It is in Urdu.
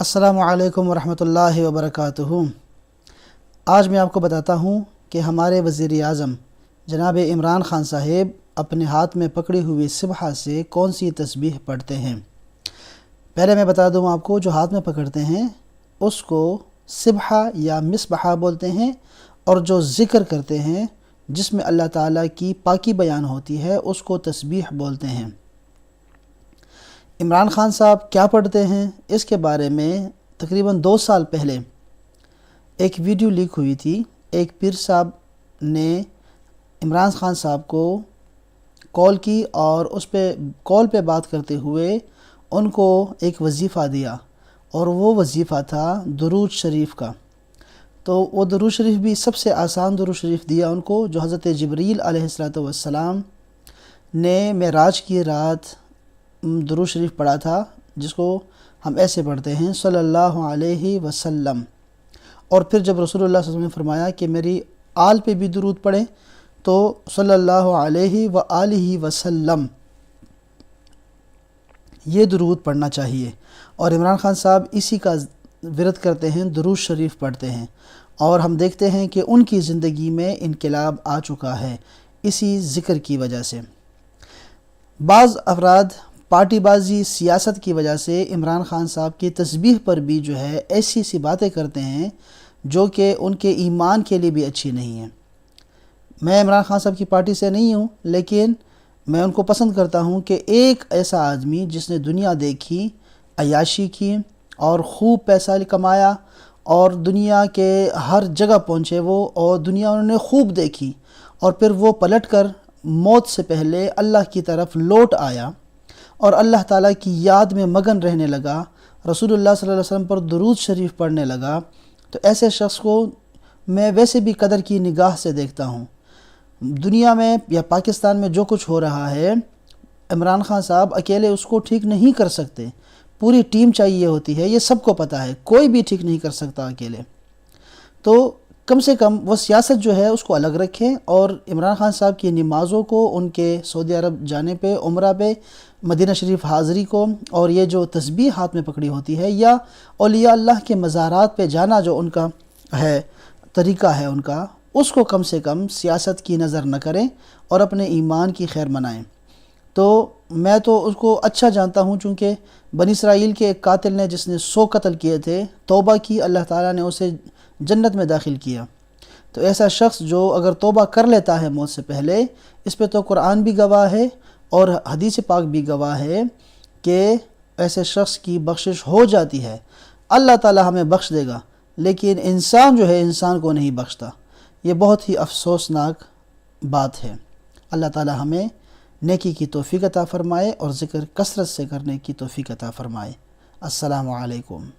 السلام علیکم ورحمۃ اللہ وبرکاتہ۔ آج میں آپ کو بتاتا ہوں کہ ہمارے وزیر اعظم جناب عمران خان صاحب اپنے ہاتھ میں پکڑی ہوئی سبحہ سے کون سی تسبیح پڑھتے ہیں۔ پہلے میں بتا دوں آپ کو، جو ہاتھ میں پکڑتے ہیں اس کو سبحہ یا مصباح بولتے ہیں، اور جو ذکر کرتے ہیں جس میں اللہ تعالیٰ کی پاکی بیان ہوتی ہے اس کو تسبیح بولتے ہیں۔ عمران خان صاحب کیا پڑھتے ہیں اس کے بارے میں تقریباً 2 سال پہلے ایک ویڈیو لیک ہوئی تھی۔ ایک پیر صاحب نے عمران خان صاحب کو کال کی اور اس پہ کال پہ بات کرتے ہوئے ان کو ایک وظیفہ دیا، اور وہ وظیفہ تھا درود شریف کا۔ تو وہ درود شریف بھی سب سے آسان درود شریف دیا ان کو، جو حضرت جبریل علیہ السلام نے معراج کی رات درود شریف پڑھا تھا، جس کو ہم ایسے پڑھتے ہیں صلی اللہ علیہ وسلم۔ اور پھر جب رسول اللہ صلی اللہ علیہ وسلم نے فرمایا کہ میری آل پہ بھی درود پڑھیں، تو صلی اللہ علیہ وآلہ وسلم یہ درود پڑھنا چاہیے۔ اور عمران خان صاحب اسی کا ورد کرتے ہیں، درود شریف پڑھتے ہیں، اور ہم دیکھتے ہیں کہ ان کی زندگی میں انقلاب آ چکا ہے اسی ذکر کی وجہ سے۔ بعض افراد پارٹی بازی سیاست کی وجہ سے عمران خان صاحب کی تسبیح پر بھی جو ہے ایسی سی باتیں کرتے ہیں جو کہ ان کے ایمان کے لیے بھی اچھی نہیں ہیں۔ میں عمران خان صاحب کی پارٹی سے نہیں ہوں، لیکن میں ان کو پسند کرتا ہوں کہ ایک ایسا آدمی جس نے دنیا دیکھی، عیاشی کی اور خوب پیسہ کمایا، اور دنیا کے ہر جگہ پہنچے وہ، اور دنیا انہوں نے خوب دیکھی، اور پھر وہ پلٹ کر موت سے پہلے اللہ کی طرف لوٹ آیا اور اللہ تعالیٰ کی یاد میں مگن رہنے لگا، رسول اللہ صلی اللہ علیہ وسلم پر درود شریف پڑھنے لگا۔ تو ایسے شخص کو میں ویسے بھی قدر کی نگاہ سے دیکھتا ہوں۔ دنیا میں یا پاکستان میں جو کچھ ہو رہا ہے، عمران خان صاحب اکیلے اس کو ٹھیک نہیں کر سکتے، پوری ٹیم چاہیے ہوتی ہے، یہ سب کو پتہ ہے، کوئی بھی ٹھیک نہیں کر سکتا اکیلے۔ تو کم سے کم وہ سیاست جو ہے اس کو الگ رکھیں، اور عمران خان صاحب کی نمازوں کو، ان کے سعودی عرب جانے پہ، عمرہ پہ، مدینہ شریف حاضری کو، اور یہ جو تسبیح ہاتھ میں پکڑی ہوتی ہے، یا اولیاء اللہ کے مزارات پہ جانا جو ان کا ہے، طریقہ ہے ان کا، اس کو کم سے کم سیاست کی نظر نہ کریں اور اپنے ایمان کی خیر منائیں۔ تو میں تو اس کو اچھا جانتا ہوں، چونکہ بنی اسرائیل کے ایک قاتل نے جس نے 100 قتل کیے تھے، توبہ کی، اللہ تعالیٰ نے اسے جنت میں داخل کیا۔ تو ایسا شخص جو اگر توبہ کر لیتا ہے موت سے پہلے، اس پہ تو قرآن بھی گواہ ہے اور حدیث پاک بھی گواہ ہے کہ ایسے شخص کی بخشش ہو جاتی ہے، اللہ تعالیٰ ہمیں بخش دے گا، لیکن انسان جو ہے انسان کو نہیں بخشتا۔ یہ بہت ہی افسوسناک بات ہے۔ اللہ تعالیٰ ہمیں نیکی کی توفیق عطا فرمائے اور ذکر کثرت سے کرنے کی توفیق عطا فرمائے۔ السلام علیکم۔